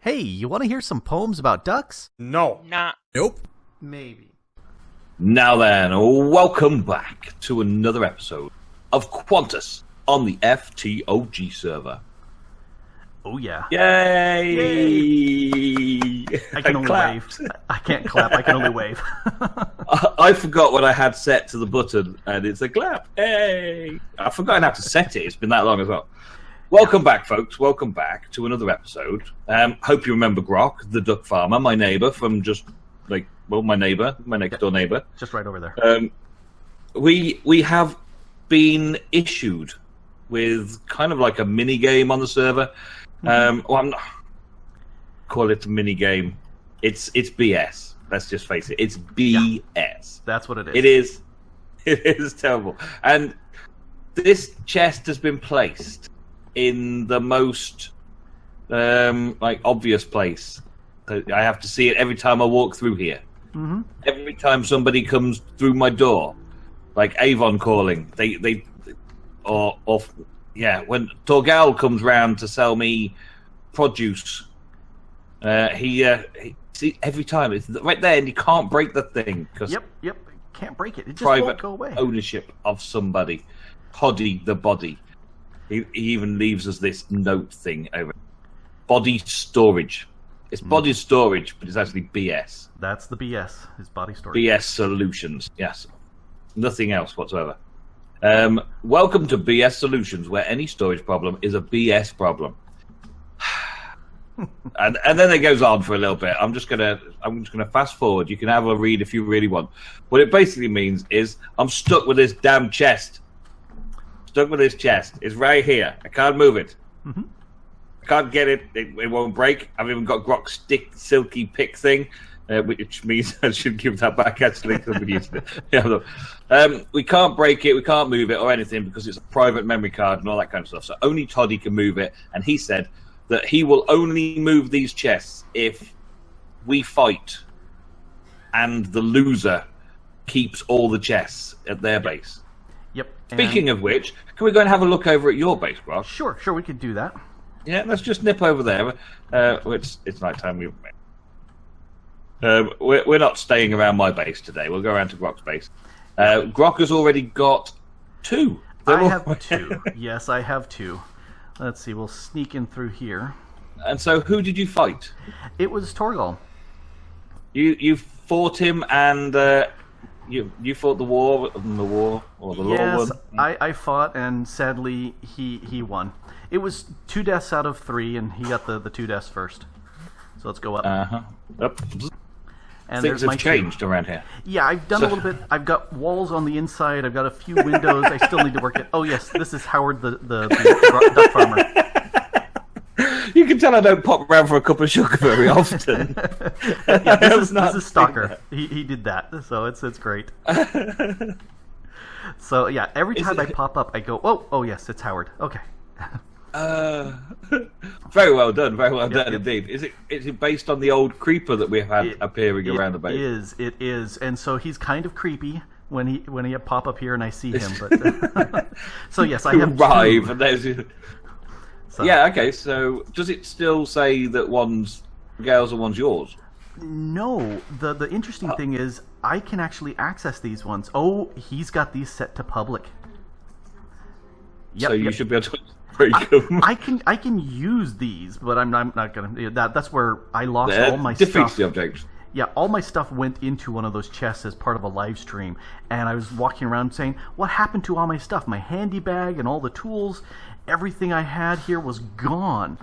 Hey, you want to hear some poems about ducks? No. Nah. Nope. Maybe. Now then, welcome back to another episode of Quantus on the FTOG server. Oh yeah. Yay! I can only wave. I can't clap, I can only wave. I forgot what I had set to the button, and it's a clap. Hey! I've forgotten how to set it. It's been that long as well. Welcome back, folks. Welcome back to another episode. Hope you remember Grok, the DuckFarmer, my neighbour from just, my neighbour, my next-door neighbour. Just right over there. We have been issued with kind of like a mini-game on the server. I'm not... Call it a mini-game. It's BS. Let's just face it. It's BS. Yeah, that's what it is. It is. It is terrible. And this chest has been placed in the most obvious place. I have to see it every time I walk through here. Mm-hmm. Every time somebody comes through my door, like Avon calling, when Torgal comes round to sell me produce, see, every time it's right there, and you can't break the thing because yep, can't break it. It just private won't go away. Ownership of somebody, Hoddy the body. He even leaves us this note thing over body storage. It's body storage, but it's actually BS. That's the BS. Is body storage. BS Solutions. Yes, nothing else whatsoever. Welcome to BS Solutions, where any storage problem is a BS problem. and then it goes on for a little bit. I'm just gonna fast forward. You can have a read if you really want. What it basically means is I'm stuck with this damn chest. Stuck with this chest. It's right here. I can't move it. Mm-hmm. I can't get it. It won't break. I've even got Grok's silky pick thing, which means I should give that back actually. We can't break it. We can't move it or anything because it's a private memory card and all that kind of stuff. So only Toddy can move it. And he said that he will only move these chests if we fight and the loser keeps all the chests at their base. Yep. Speaking of which, can we go and have a look over at your base, Grok? Sure, we could do that. Yeah, let's just nip over there. It's night time. We're not staying around my base today. We'll go around to Grok's base. Grok has already got two. I have two. Yes, I have two. Let's see. We'll sneak in through here. And so, who did you fight? It was Torgal. You fought him, and you fought the war or the law one. I fought, and sadly he won. It was 2 deaths out of 3, and he got the 2 deaths first. So let's go up. Up. And things have changed around here. Yeah, I've done a little bit. I've got walls on the inside. I've got a few windows. I still need to work it. Oh yes, this is Howard the duck farmer. You can tell I don't pop around for a cup of sugar very often. Yeah, this is Stalker. He did that, so it's great. So yeah, every time I pop up, I go, oh yes, it's Howard. Okay. Very well done, indeed. Is it based on the old creeper that we've had appearing around the base? It is, and so he's kind of creepy when he pop up here and I see him. But so yes, I have arrive two. And there's. So. Yeah. Okay. So does it still say that one's Gale's and one's yours? No. The interesting thing is I can actually access these ones. Oh, he's got these set to public. Yep, so you should be able to break them. I can use these, but I'm not gonna. That's where I lost all my defeats stuff. The object. Yeah, all my stuff went into one of those chests as part of a live stream, and I was walking around saying, "What happened to all my stuff? My handy bag and all the tools, everything I had here was gone."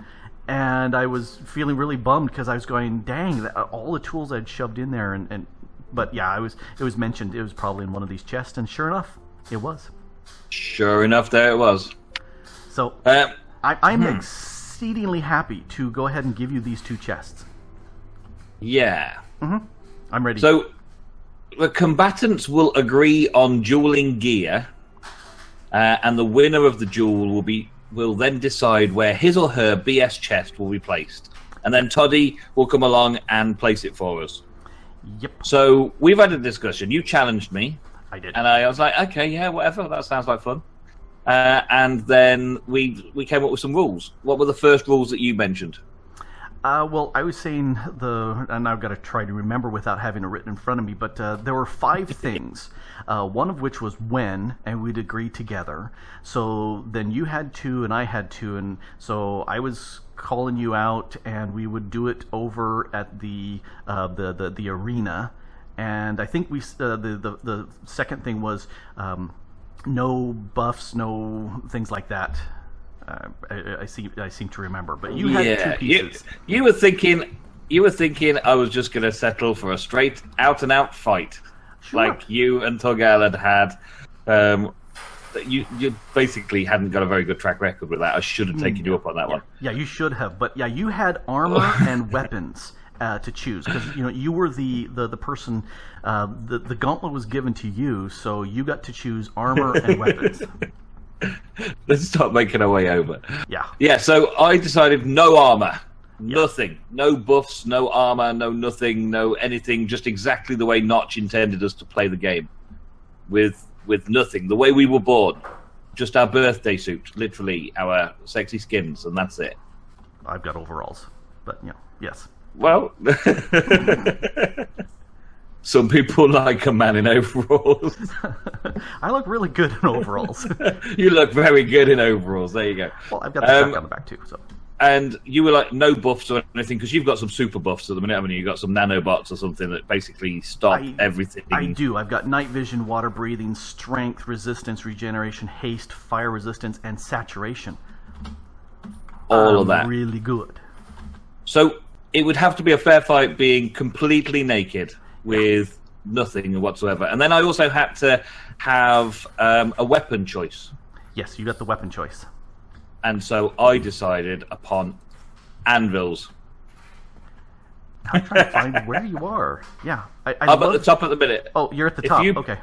And I was feeling really bummed because I was going, "Dang, all the tools I'd shoved in there." But yeah, it was mentioned it was probably in one of these chests, and sure enough, it was. Sure enough, there it was. So I'm exceedingly happy to go ahead and give you these 2 chests. Yeah. Mm-hmm. I'm ready. So the combatants will agree on dueling gear, and the winner of the duel will then decide where his or her BS chest will be placed, and then Toddy will come along and place it for us. Yep. So we've had a discussion. You challenged me. I did. And I was like, okay, yeah, whatever. That sounds like fun. And then we came up with some rules. What were the first rules that you mentioned? Well, I was saying and I've got to try to remember without having it written in front of me, but there were 5 things, one of which was when, and we'd agree together. So then you had 2 and I had 2, and so I was calling you out, and we would do it over at the arena. And I think the second thing was no buffs, no things like that. I seem to remember, but you had 2 pieces. You were thinking I was just going to settle for a straight out and out fight, like you and Torgal had. You basically hadn't got a very good track record with that. I should have taken you up on that one. Yeah, you should have. But yeah, you had armor and weapons to choose, because you were the person. The gauntlet was given to you, so you got to choose armor and weapons. Let's start making our way over. Yeah. So I decided no armor, nothing, no buffs, no armor, no nothing, no anything. Just exactly the way Notch intended us to play the game, with nothing, the way we were born, just our birthday suit, literally our sexy skins, and that's it. I've got overalls, but yes. Well, some people like a man in overalls. I look really good in overalls. You look very good in overalls. There you go. Well, I've got the shotgun on the back too. So. And you were like no buffs or anything, because you've got some super buffs at the minute, haven't you? You've got some nanobots or something that basically stop everything. I do. I've got night vision, water breathing, strength, resistance, regeneration, haste, fire resistance, and saturation. All of that. Really good. So it would have to be a fair fight being completely naked with nothing whatsoever. And then I also had to have a weapon choice. Yes, you got the weapon choice. And so I decided upon anvils. I'm trying to find where you are. Yeah. I'm at the top at the minute. Oh, you're at the top. Okay.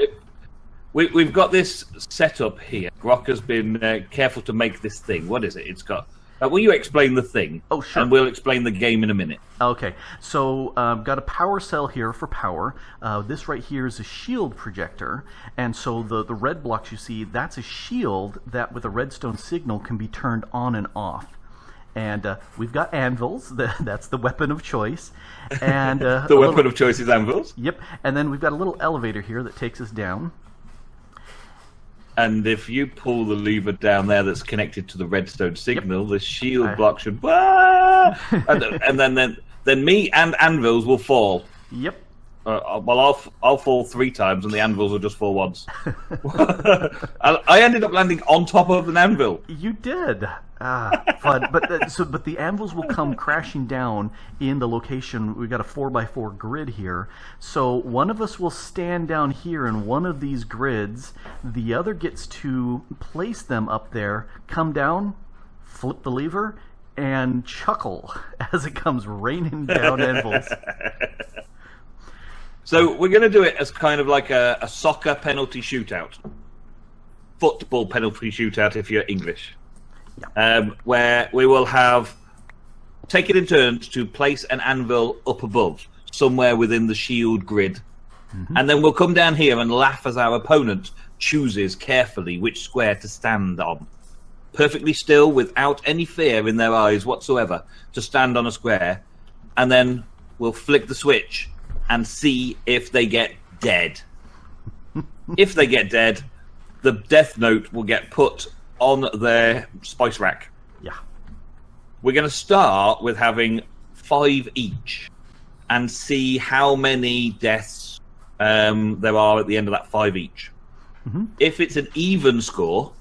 We've got this set up here. Grok has been careful to make this thing. What is it? It's got... will you explain the thing? Oh, sure. And we'll explain the game in a minute. Okay. So, got a power cell here for power. This right here is a shield projector. And so the red blocks you see, that's a shield that with a redstone signal can be turned on and off. And we've got anvils. That's the weapon of choice. And the weapon of choice is anvils? Yep. And then we've got a little elevator here that takes us down. And if you pull the lever down there that's connected to the redstone signal, the shield block should... and then me and anvils will fall. Yep. Well, I'll fall 3 times, and the anvils will just fall once. I ended up landing on top of an anvil. You did. Fun. But the anvils will come crashing down in the location. We've got a 4x4 grid here. So one of us will stand down here in one of these grids. The other gets to place them up there, come down, flip the lever, and chuckle as it comes raining down anvils. So we're going to do it as kind of like a soccer penalty shootout. Football penalty shootout if you're English. Yeah. Where we will take it in turns to place an anvil up above, somewhere within the shield grid. Mm-hmm. And then we'll come down here and laugh as our opponent chooses carefully which square to stand on. Perfectly still, without any fear in their eyes whatsoever, to stand on a square. And then we'll flick the switch and see if they get dead. If they get dead, the death note will get put on their spice rack. Yeah. We're going to start with having 5 each and see how many deaths there are at the end of that 5 each. Mm-hmm. If it's an even score,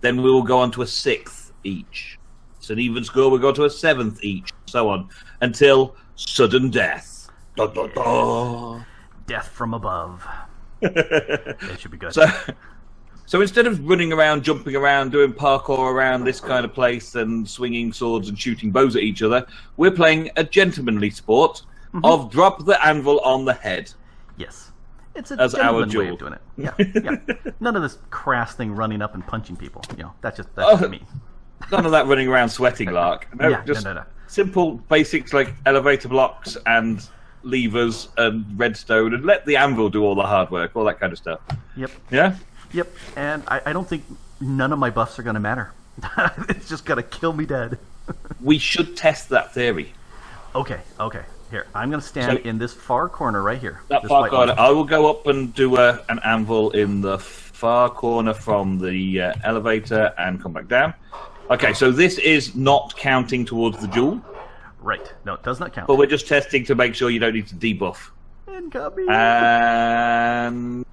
then we will go on to a 6th each. It's an even score, we'll go to a 7th each, so on, until sudden death. Da, da, da. Death from above. It should be good. So instead of running around, jumping around, doing parkour around this kind of place and swinging swords and shooting bows at each other, we're playing a gentlemanly sport of drop the anvil on the head. Yes. It's a gentleman way of doing it. Yeah. None of this crass thing running up and punching people. That's just me. None of that running around sweating lark. No, no. Simple basics like elevator blocks and levers and redstone, and let the anvil do all the hard work, all that kind of stuff. Yep. Yeah? Yep. And I don't think none of my buffs are going to matter. It's just going to kill me dead. We should test that theory. Okay. Here, I'm going to stand in this far corner right here. That far corner. I will go up and do an anvil in the far corner from the elevator and come back down. Okay, so this is not counting towards the jewel. Right. No, it does not count. But we're just testing to make sure you don't need to debuff. Incoming. And...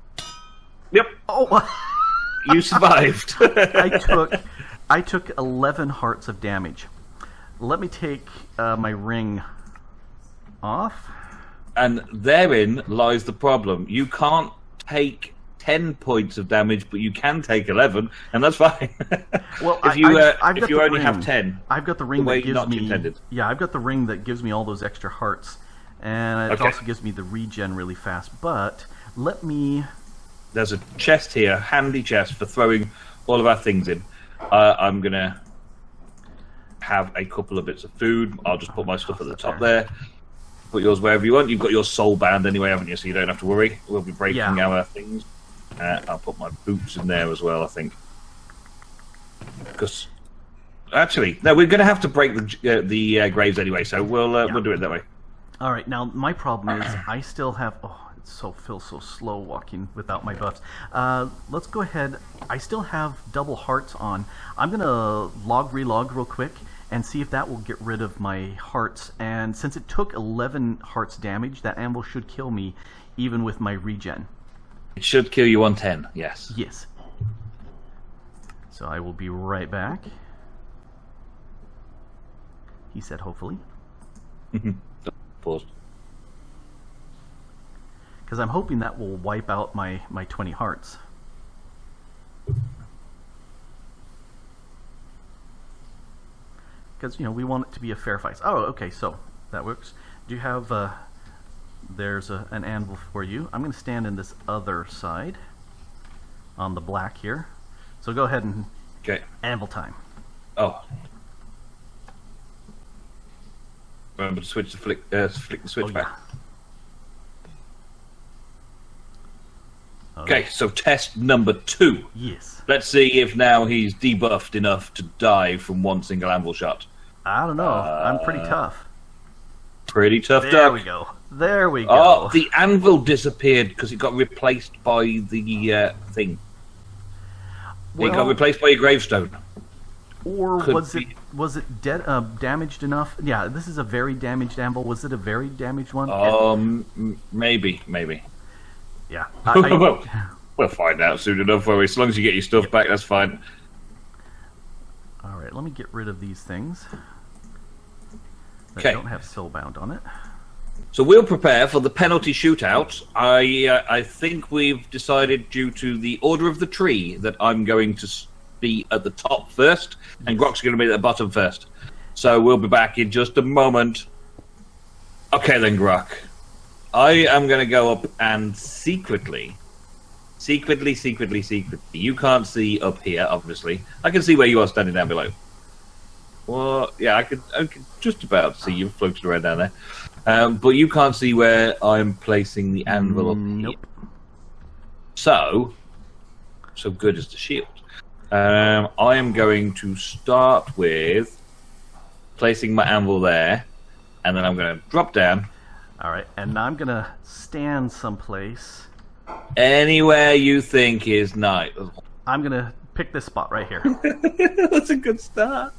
Yep. Oh, you survived. I took 11 hearts of damage. Let me take my ring off. And therein lies the problem. You can't take 10 points of damage, but you can take 11, and that's fine. Well, if you only have 10, I've got the ring the way that gives not me. intended. Yeah, I've got the ring that gives me all those extra hearts, and it also gives me the regen really fast. But let me. There's a chest here, handy chest for throwing all of our things in. I'm gonna have a couple of bits of food. I'll just put my stuff at the top there. Put yours wherever you want. You've got your soul band anyway, haven't you? So you don't have to worry. We'll be breaking our things. I'll put my boots in there as well, I think. Because actually, no, we're going to have to break the graves anyway. So we'll do it that way. All right. Now my problem is I still have. Oh, it feels so slow walking without my buffs. Let's go ahead. I still have double hearts on. I'm gonna relog real quick and see if that will get rid of my hearts. And since it took 11 hearts damage, that anvil should kill me even with my regen. It should kill you on 10, yes. Yes. So I will be right back. He said hopefully. Paused. Because I'm hoping that will wipe out my 20 hearts. Because, we want it to be a fair fight. Oh, okay, so that works. Do you have, there's an anvil for you. I'm going to stand in this other side on the black here. So go ahead and anvil time. Oh. Remember to switch flick the switch back. Okay, so test number 2. Yes. Let's see if now he's debuffed enough to die from one single anvil shot. I don't know. I'm pretty tough. Pretty tough, There we go. There we go. Oh, the anvil disappeared because it got replaced by the thing. It got replaced by your gravestone. Or was it damaged enough? Yeah, this is a very damaged anvil. Was it a very damaged one? Maybe. Yeah. We'll find out soon enough. As long as you get your stuff back, that's fine. All right, let me get rid of these things that don't have soulbound on it. So we'll prepare for the penalty shootout. I think we've decided, due to the order of the tree, that I'm going to be at the top first, and Grok's going to be at the bottom first. So we'll be back in just a moment. Okay then, Grok. I am going to go up and secretly. You can't see up here, obviously. I can see where you are standing down below. Well, yeah, I could just about see you floating around down there. But you can't see where I'm placing the anvil up here. So good as the shield. I am going to start with placing my anvil there, and then I'm going to drop down. All right, and now I'm going to stand someplace. Anywhere you think is nice. I'm going to pick this spot right here. That's a good start.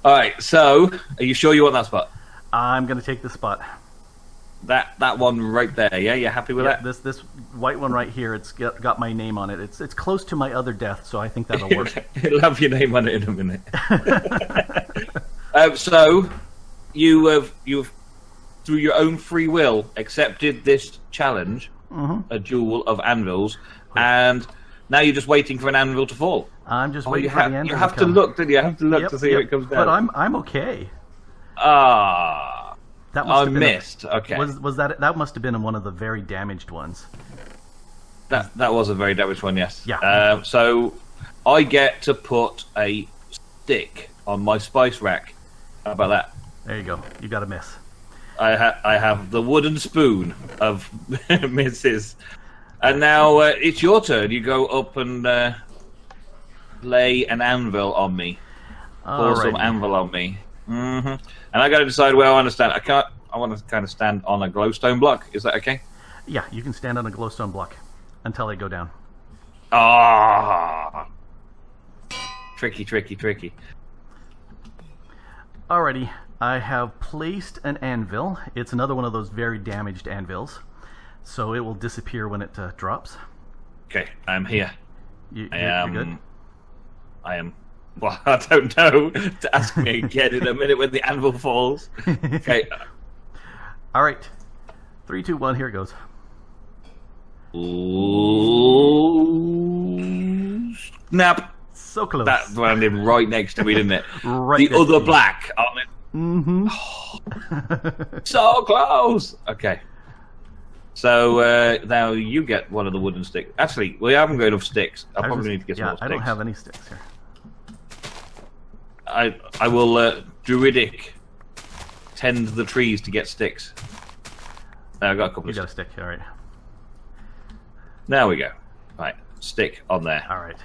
All right, so are you sure you want that spot? I'm going to take this spot. That one right there, yeah? You happy with that? This white one right here, it's got my name on it. It's close to my other death, so I think that'll work. It'll have your name on it in a minute. So you've through your own free will accepted this challenge, a duel of anvils, and now you're just waiting for an anvil to fall. I'm just waiting for the anvil. You have to look, didn't you? You have to look to see if it comes down. But I'm okay. That must have missed. Okay. Was that must have been one of the very damaged ones? That was a very damaged one, yes. Yeah. So I get to put a stick on my spice rack. How about that? There you go. You got a miss. I have the wooden spoon of misses, and now it's your turn. You go up and lay an anvil on me. Pour some anvil on me. And I got to decide where I want to stand. I want to kind of stand on a glowstone block. Is that okay? Yeah, you can stand on a glowstone block until they go down. Ah, tricky. Alrighty, I have placed an anvil. It's another one of those very damaged anvils, so it will disappear when it drops. Okay, I'm here. You're good? I am. Well, I don't know. To ask me again in a minute when the anvil falls. Okay. All right. 3, 2, 1. Here it goes. Ooh, snap. So close. That landed right next to me, didn't it? Right. The other black on it. Mm-hmm. Oh, so close. Okay. So now you get one of the wooden sticks. Actually, we haven't got enough sticks. I'll probably need to get some more sticks. I don't have any sticks here. I will druidic tend the trees to get sticks. I got a couple. You got a stick. All right. There we go. Right, stick on there. All right.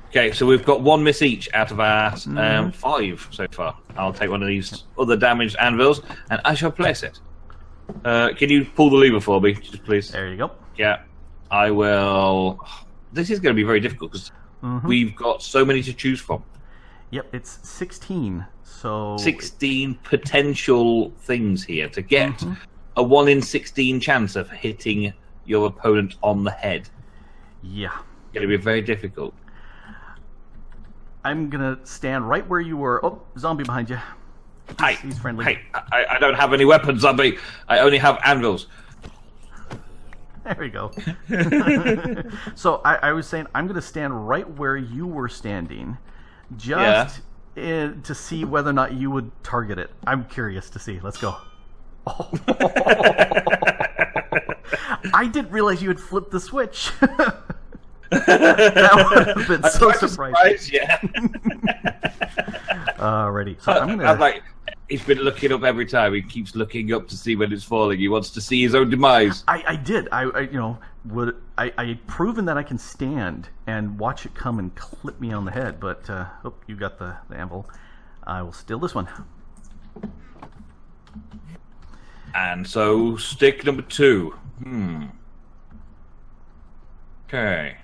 Okay, so we've got 1 miss each out of our 5 so far. I'll take one of these other damaged anvils, and I shall place it. Can you pull the lever for me, just please? There you go. Yeah, I will. This is going to be very difficult because we've got so many to choose from. Yep, it's 16. So 16 potential things here to get a 1 in 16 chance of hitting your opponent on the head. Yeah. It's going to be very difficult. I'm going to stand right where you were. Oh, zombie behind you. He's friendly. Hey, I don't have any weapons, zombie. I only have anvils. There we go. So I was saying I'm going to stand right where you were standing, just to see whether or not you would target it. I'm curious to see. Let's go. Oh. I didn't realize you had flipped the switch. That would have been so surprising. Yeah. Alrighty. So I'm gonna. Like, he's been looking up every time. He keeps looking up to see when it's falling. He wants to see his own demise. I did. I proven that I can stand and watch it come and clip me on the head. But you got the anvil. I will steal this one. And so stick number 2. Okay.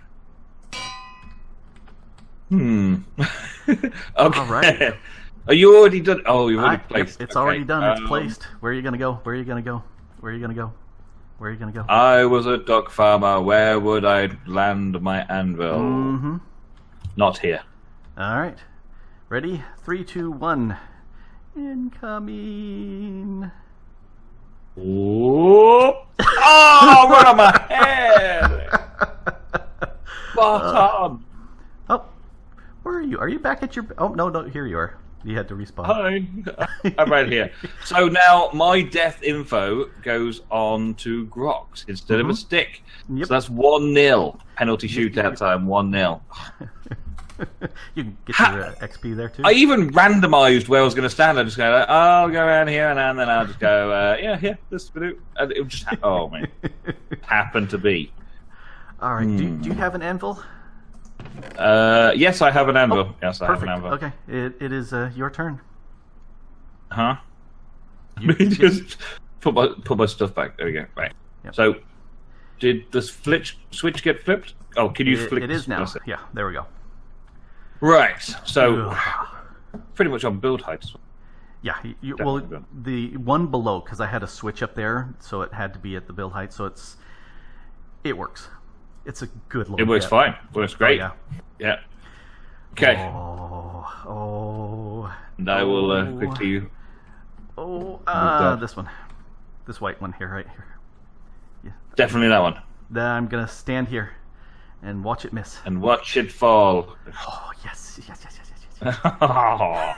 Okay. All right. Are you already done? Oh, you've already placed. It's already done. It's placed. Where are you gonna go? Where are you gonna go? Where are you gonna go? Where are you gonna go? I was a DuckFarmer. Where would I land my anvil? Not here. All right. Ready? 3, 2, 1. Incoming. Oh! Right on my head! Spot on! Oh, where are you? Are you back at your... Oh, no, here you are. You had to respawn. Hi. I'm right here. So now my death info goes on to Groks instead of a stick. Yep. So that's 1-0. Penalty shootout time, 1-0. You can get your XP there too. I even randomized where I was going to stand. I just go, I'll go around here, and then I'll just go, this will do. And it would just, happen to be. All right. Do you have an anvil? Yes, I have an anvil. Perfect. I have an anvil. Okay, it is your turn. Huh? Just put my stuff back. There we go. Right. Yep. So, did the switch get flipped? Oh, can you flip? It is now. Yeah, there we go. Right. So, pretty much on build height. Yeah. The one below, because I had a switch up there, so it had to be at the build height. So it works. It's a good little. It works fine. Works great. Oh, yeah. Okay. Oh. And I will quickly. This one, this white one here, right here. Yeah. Definitely that one. Then I'm gonna stand here and watch it miss. And watch it fall. Oh yes. Oh.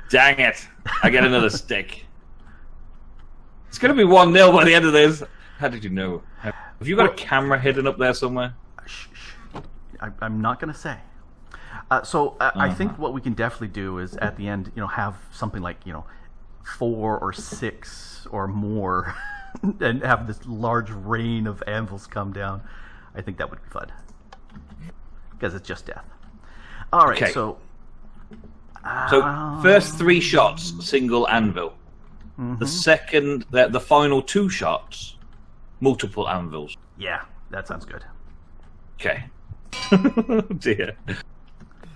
Dang it! I get another stick. It's gonna be 1-0 by the end of this. How did you know? Have you got a camera hidden up there somewhere? Shh. I'm not going to say. I think what we can definitely do is at the end, have something like, 4 or 6 or more and have this large rain of anvils come down. I think that would be fun. Because it's just death. All right, so So first 3 shots, single anvil. The second, the final 2 shots, multiple anvils. Yeah, that sounds good. Okay. Dear.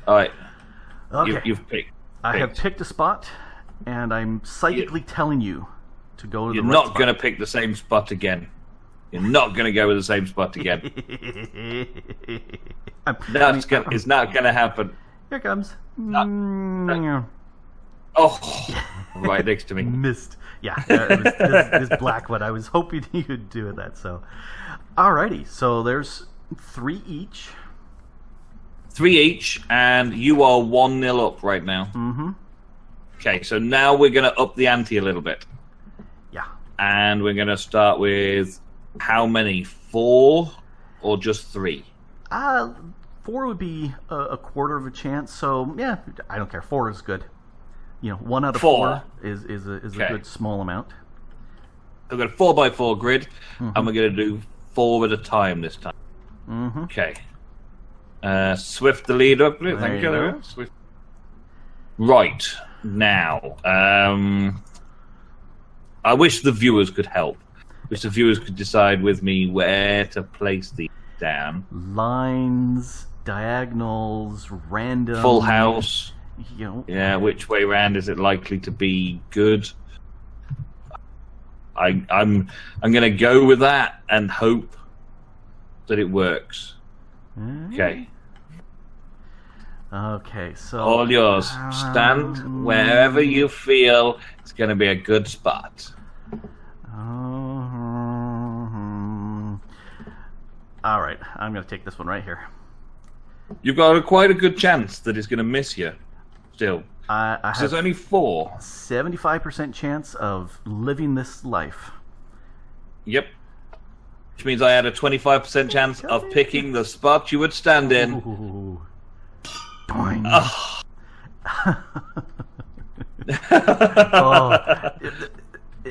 All right. Okay. You've picked. I have picked a spot, and I'm psychically telling you to go to the right spot. You're not going to pick the same spot again. You're not going to go with the same spot again. It's not going to happen. Here it comes. Oh, right next to me. Missed. Yeah, it was this black one. I was hoping you'd do that. So, alrighty. So there's 3 each. 3 each, and you are 1-0 up right now. Mm-hmm. Okay, so now we're going to up the ante a little bit. Yeah. And we're going to start with how many? 4 or just 3? 4 would be a quarter of a chance. So yeah, I don't care. 4 is good. 1 out of 4 is a good small amount. I've got a 4x4 grid, and we're going to do 4 at a time this time. Okay. Swift the lead up. Thank you. Swift. Right now, I wish the viewers could help. Wish the viewers could decide with me where to place these down. Lines, diagonals, random. Full house. Yeah, which way round is it likely to be good? I'm going to go with that and hope that it works. Okay. Okay, so all yours. Stand wherever you feel it's going to be a good spot. All right, I'm going to take this one right here. You've got quite a good chance that it's going to miss you. Still, there's only 4. 75% chance of living this life. Yep. Which means I had a 25% chance of picking the spot you would stand in. Ooh.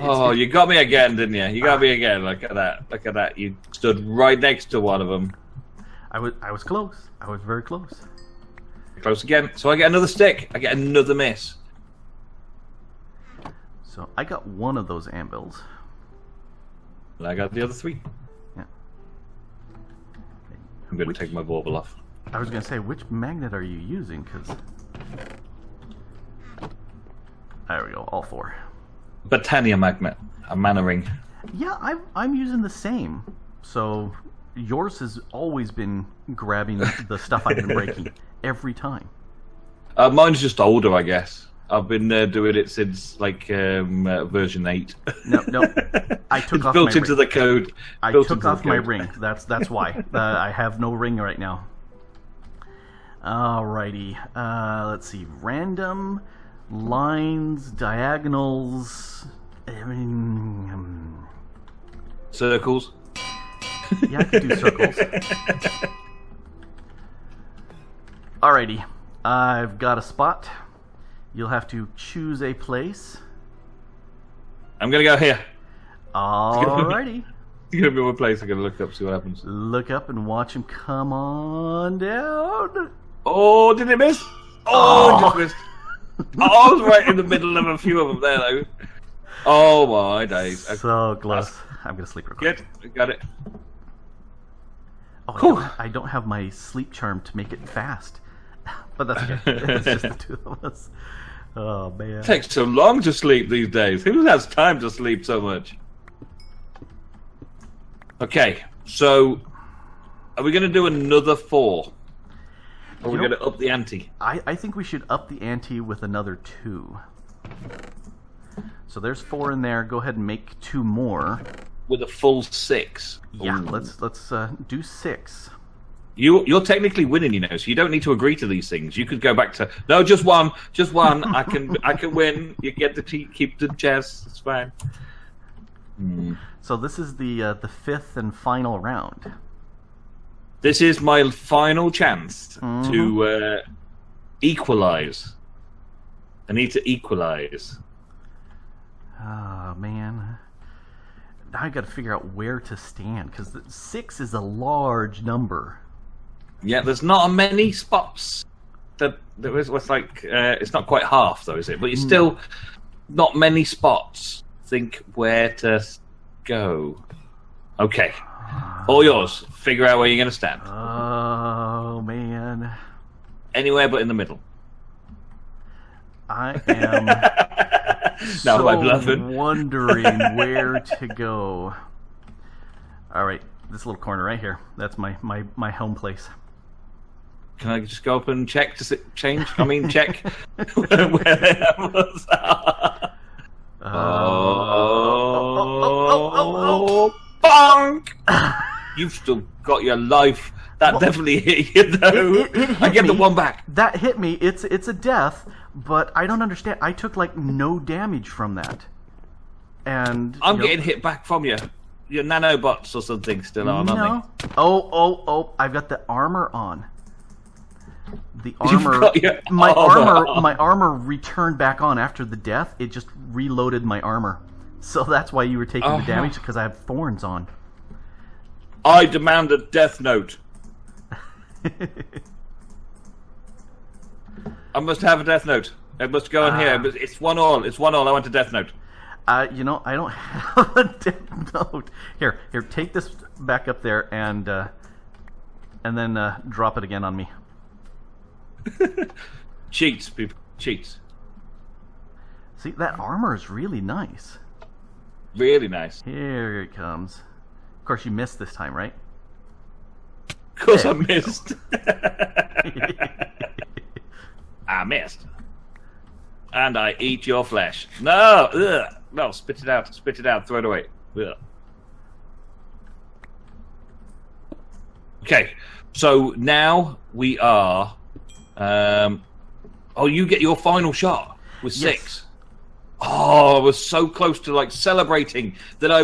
Oh, you got me again, didn't you? You got me again. Look at that. Look at that. You stood right next to one of them. I was close. I was very close. Close again. So I get another stick. I get another miss. So I got 1 of those anvils. And I got the other 3. Yeah. I'm going to take my bauble off. I was going to say, which magnet are you using? Because there we go, all 4. Britannia magnet, a mana ring. Yeah, I'm using the same. So yours has always been grabbing the stuff I've been breaking every time. Mine's just older, I guess. I've been doing it since like version 8. No, I took off built my into ring. The code. I took off my ring. That's why I have no ring right now. Alrighty, let's see. Random, lines, diagonals. Circles. Yeah, I could do circles. Alrighty, I've got a spot. You'll have to choose a place. I'm gonna go here. Alrighty. It's gonna be my place. I'm gonna look up, see what happens. Look up and watch him come on down. Oh, did it miss? Oh, just missed. I was right in the middle of a few of them there, though. Oh my days. So close. I'm gonna sleep real quick. Good, got it. Oh, I don't have my sleep charm to make it fast. But that's okay. It's just the 2 of us. Oh man. It takes so long to sleep these days. Who has time to sleep so much? Okay, so are we going to do another 4? Or are we going to up the ante? I think we should up the ante with another 2. So there's 4 in there. Go ahead and make 2 more. With a full 6. Yeah, Ooh. let's do 6. You're technically winning, you know, so you don't need to agree to these things. You could go back to no, just one. I can win. You get to keep the chess. It's fine. So this is the 5th and final round. This is my final chance to equalize. I need to equalize. Oh man. Now I got to figure out where to stand because 6 is a large number. Yeah, there's not many spots that There is what's like it's not quite half though, is it? But you're still not many spots. Think where to go. Okay, all yours. Figure out where you're going to stand. Oh man, anywhere but in the middle. I am no, wondering where to go. All right, this little corner right here. That's my home place. Can I just go up and check to change? I mean, check where the animals are. Bonk! You've still got your life. That definitely hit you, though. I get the one back. That hit me. It's a death, but I don't understand. I took like no damage from that, and I'm getting hit back from you. Your nanobots or something still on, aren't they? Oh! I've got the armor on. The You've armor, got your my armor armor, on. my armor returned back on after the death. It just reloaded my armor, so that's why you were taking the damage, because I have thorns on. I demand a death note. I must have a death note. It must go in here. It's 1-1. It's 1-1. I want a death note. I don't have a death note. Here, take this back up there and then drop it again on me. Cheats, people. Cheats. See, that armor is really nice. Really nice. Here it comes. Of course, you missed this time, right? Of course I missed. I missed. And I eat your flesh. No! Ugh. No, spit it out. Spit it out. Throw it away. Ugh. Okay, so now we are... you get your final shot with 6. Yes. Oh, I was so close to like celebrating that I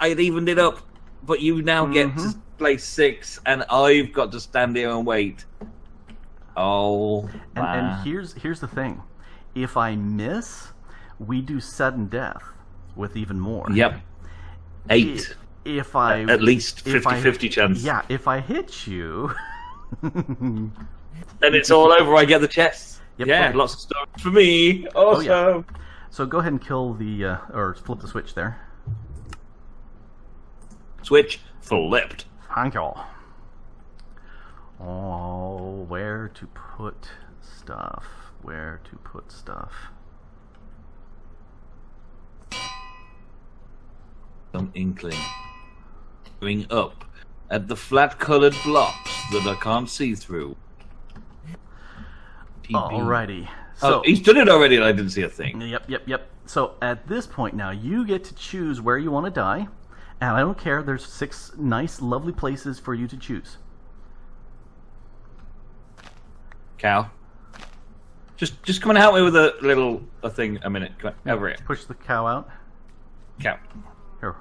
had evened it up, but you now get to play 6, and I've got to stand here and wait. Oh, and here's the thing: if I miss, we do sudden death with even more. Yep, 8. If I at least 50-50 chance. Yeah, if I hit you, then it's all over. I get the chest. Yep, yeah, okay. Lots of stories for me. Awesome. Oh, yeah. So go ahead and kill the or flip the switch there. Switch flipped. Thank you. Oh, where to put stuff? Where to put stuff? Some inkling. Going up at the flat-colored blocks that I can't see through. Alrighty. So, he's done it already and I didn't see a thing. Yep. So at this point now, you get to choose where you want to die. And I don't care, there's 6 nice, lovely places for you to choose. Cow. Just come and help me with a thing a minute. Come on, over here. Push the cow out. Cow. Here.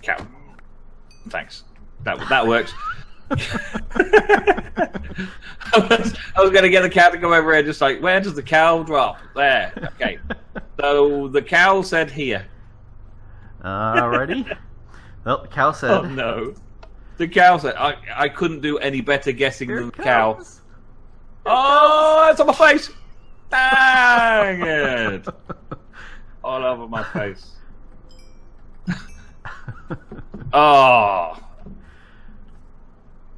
Cow. Thanks. That works. I was going to get the cow to come over here, just like, where does the cow drop? There. Okay. So the cow said here. Alrighty. Well, the cow said... Oh, no. The cow said... I couldn't do any better guessing than the cow. Oh, it's on my face! Dang it! All over my face. Oh.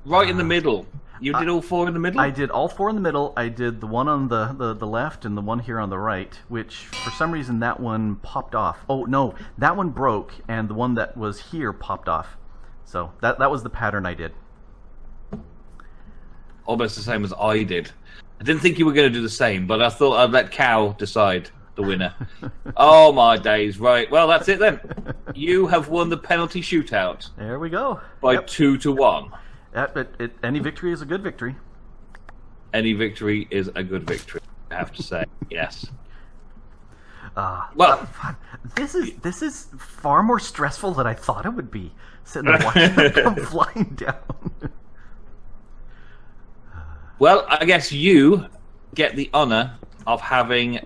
Right in the middle. You did all 4 in the middle? I did all 4 in the middle. I did the one on the left and the one here on the right, which for some reason that one popped off. Oh no, that one broke and the one that was here popped off. So that was the pattern I did. Almost the same as I did. I didn't think you were going to do the same, but I thought I'd let Cow decide the winner. Oh my days, right. Well, that's it then. You have won the penalty shootout. There we go. By 2-1. Any victory is a good victory. Any victory is a good victory, I have to say. Yes. Well, this is far more stressful than I thought it would be. Sitting there watching them come flying down. Well, I guess you get the honor of having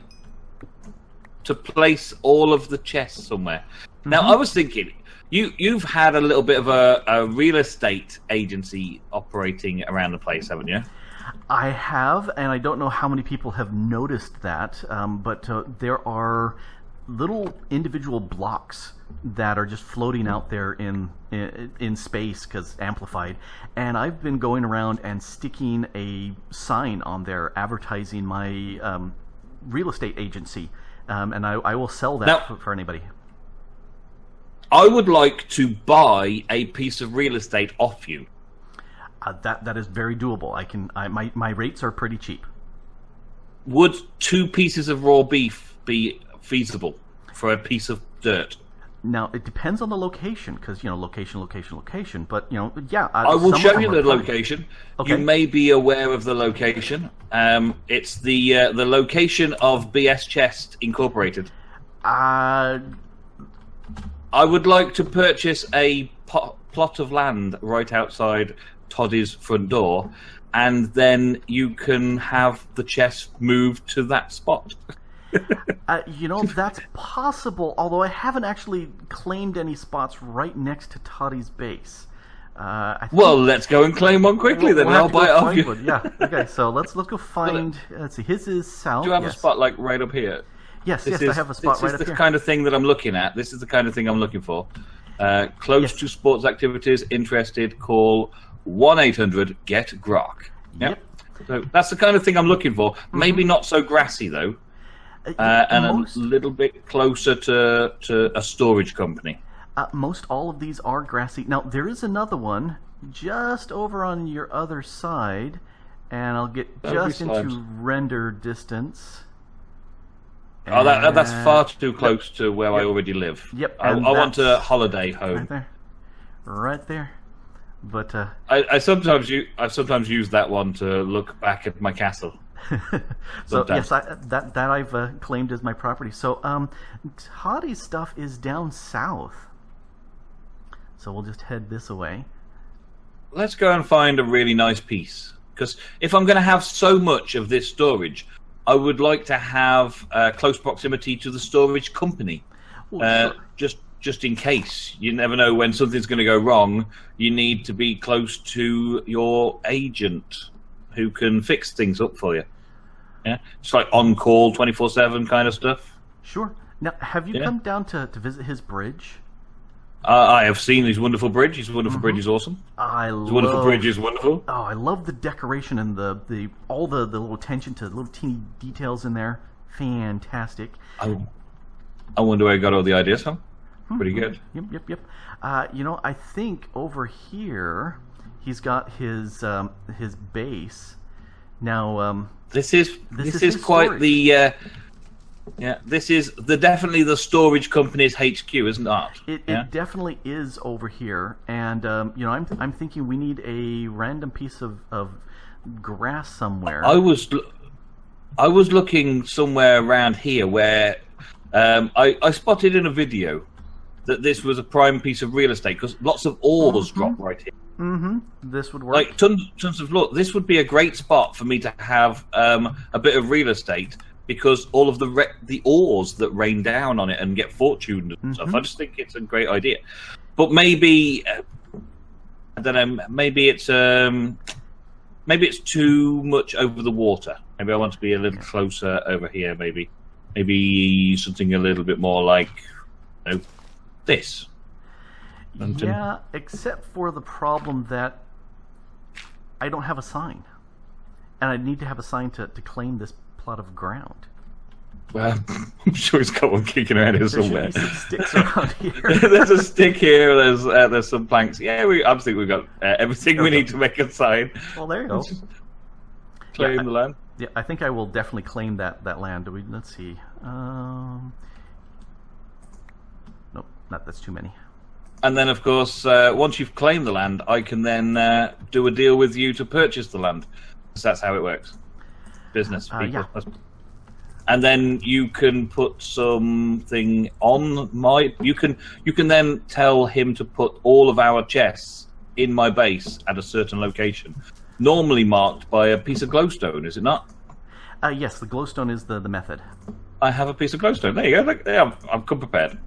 to place all of the chests somewhere. Now, I was thinking, you've had a little bit of a real estate agency operating around the place, haven't you? I have, and I don't know how many people have noticed that, but there are little individual blocks that are just floating out there in space because amplified, and I've been going around and sticking a sign on there advertising my real estate agency, and I will sell that for anybody. I would like to buy a piece of real estate off you. That is very doable. My rates are pretty cheap. Would 2 pieces of raw beef be feasible for a piece of dirt? Now it depends on the location, because location. But yeah, I will show you the location. Okay. You may be aware of the location. It's the location of BS Chest Incorporated. I would like to purchase a plot of land right outside Toddy's front door, and then you can have the chest moved to that spot. That's possible, although I haven't actually claimed any spots right next to Toddy's base. Well, let's go and claim one quickly, then I'll buy it off you. Yeah, okay, so let's go find... Let's see, his is south. Do you have a spot, like, right up here? Yes, I have a spot right up here. This is the kind of thing that I'm looking at. This is the kind of thing I'm looking for. Close to sports activities, interested, call 1-800-GET-GROK. Yep. So that's the kind of thing I'm looking for. Maybe not so grassy, though. And a little bit closer to a storage company. Most all of these are grassy. Now, there is another one just over on your other side, and I'll get just into render distance. Oh, that's far too close to where I already live. Yep. I want a holiday home. Right there. But I sometimes use that one to look back at my castle. So yes, that I've claimed as my property. So Toddy's stuff is down south. So we'll just head this way. Let's go and find a really nice piece, because if I'm going to have so much of this storage, I would like to have close proximity to the storage company. Well, just in case. You never know when something's going to go wrong. You need to be close to your agent who can fix things up for you. Yeah, it's like on call 24/7 kind of stuff. Sure. Now, have you come down to visit his bridge? I have seen his wonderful bridge. His wonderful bridge is awesome. His wonderful bridge is wonderful. Oh, I love the decoration and all the little attention to the little teeny details in there. Fantastic. I wonder where he got all the ideas from. Pretty good. Yep. I think over here he's got his base. Now, this is quite storage. This is definitely the storage company's HQ, isn't it? It definitely is over here, and I'm thinking we need a random piece of grass somewhere. I was looking somewhere around here where I spotted in a video that this was a prime piece of real estate, because lots of ores drop right here. This would work. Like tons of look. This would be a great spot for me to have a bit of real estate, because all of the ores that rain down on it and get fortuned and stuff. I just think it's a great idea. But maybe I don't know. Maybe it's too much over the water. Maybe I want to be a little closer over here. Maybe something a little bit more like this. Yeah, except for the problem that I don't have a sign, and I need to have a sign to claim this plot of ground. Well, I'm sure he's got one kicking around here somewhere. There should be some sticks around here. There's a stick here. There's some planks. Yeah, I think we've got everything we need to make a sign. Well, there you go. Claim the land. Yeah, I think I will definitely claim that land. Let's see. Nope, that's too many. And then, of course, once you've claimed the land, I can then do a deal with you to purchase the land. So that's how it works. Business people. Yeah. And then you can put something on my... You can then tell him to put all of our chests in my base at a certain location. Normally marked by a piece of glowstone, is it not? Yes, the glowstone is the method. I have a piece of glowstone. There you go. Look, there, I've come prepared.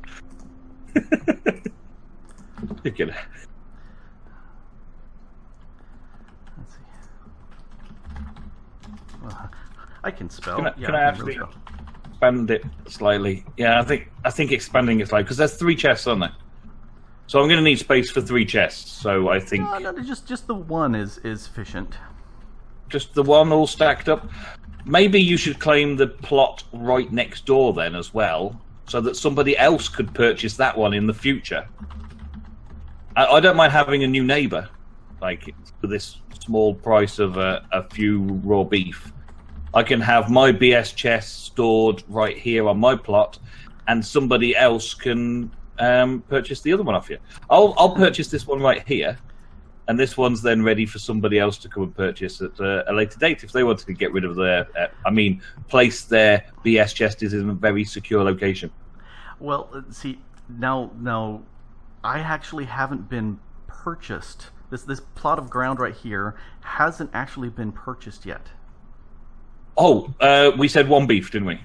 Look at it. Let's see. I can spell. Can I, yeah, can I can actually really expand it slightly? Yeah, I think expanding it slightly because there's 3 chests, aren't there? So I'm going to need space for 3 chests. So I think no, just the one is sufficient. just the one all stacked up. Maybe you should claim the plot right next door then as well, so that somebody else could purchase that one in the future. I don't mind having a new neighbour, like for this small price of a few raw beef. I can have my BS chest stored right here on my plot, and somebody else can purchase the other one off you. I'll purchase this one right here, and this one's then ready for somebody else to come and purchase at a later date if they wanted to get rid of their, place their BS chest is in a very secure location. Well, see, now, I actually haven't been purchased. This plot of ground right here hasn't actually been purchased yet. Oh, we said 1 beef, didn't we?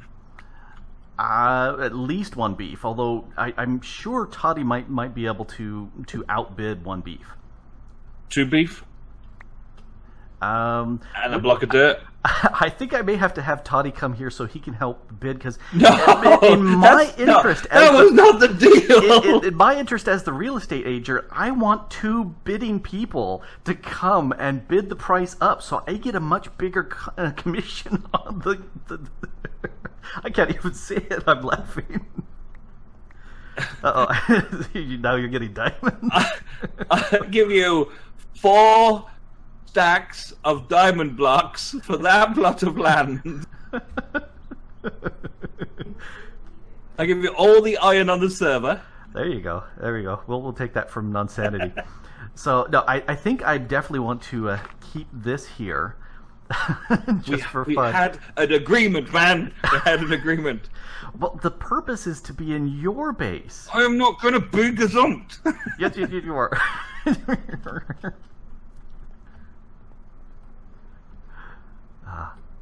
At least 1 beef, although I'm sure Toddy might be able to outbid 1 beef. 2 beef? And a block of dirt? I think I may have to have Toddy come here so he can help bid, because No, in my interest, that was not the deal. In my interest as the real estate agent, I want 2 bidding people to come and bid the price up, so I get a much bigger commission on the I can't even say it. I'm laughing. Uh-oh. Now you're getting diamonds. I'll give you 4 stacks of diamond blocks for that plot of land. I'll give you all the iron on the server. There you go. There we go. We'll take that from Nonsanity. So, no, I think I definitely want to keep this here. Just for fun. We had an agreement, man. We had an agreement. Well, the purpose is to be in your base. I am not going to be gazumped. Yes, you are.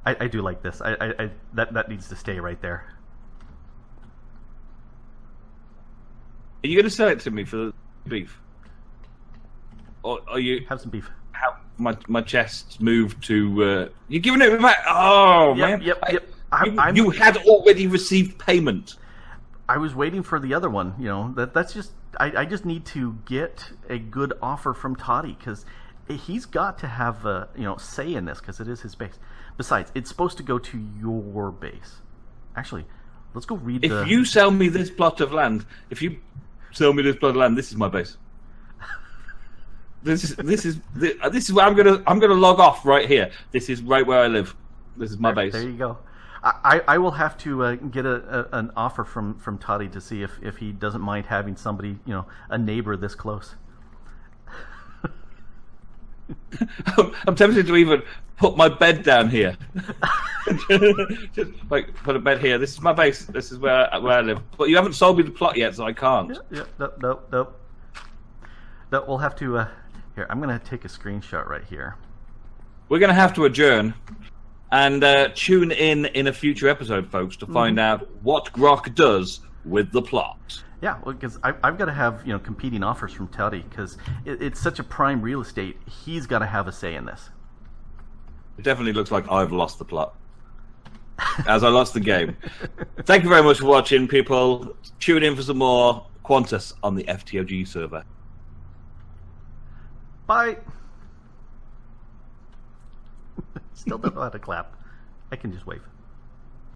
I do like this. That needs to stay right there. Are you going to sell it to me for the beef? Or are you... Have some beef. Have my chest moved to... You're giving it back? Oh, man. Yep. You had already received payment. I was waiting for the other one. You know, that's just... I just need to get a good offer from Toddy, because he's got to have a say in this, because it is his base. Besides, it's supposed to go to your base. Actually, let's go read If you sell me this plot of land, this is my base. This is where I'm gonna log off right here. This is right where I live. This is my base. There you go. I will have to get an offer from Toddy to see if he doesn't mind having somebody, a neighbor this close. I'm tempted to even put my bed down here. Just like put a bed here. This is my base. This is where I live. But you haven't sold me the plot yet, so I can't. Yeah. Nope. No, we'll have to. Here, I'm gonna take a screenshot right here. We're gonna have to adjourn and tune in a future episode, folks, to find out what Grok does with the plot. Yeah, well, because I've got to have competing offers from Toddy, because it's such a prime real estate. He's got to have a say in this. It definitely looks like I've lost the plot, as I lost the game. Thank you very much for watching, people. Tune in for some more Quantus on the FTOG server. Bye. Still don't know how to clap. I can just wave.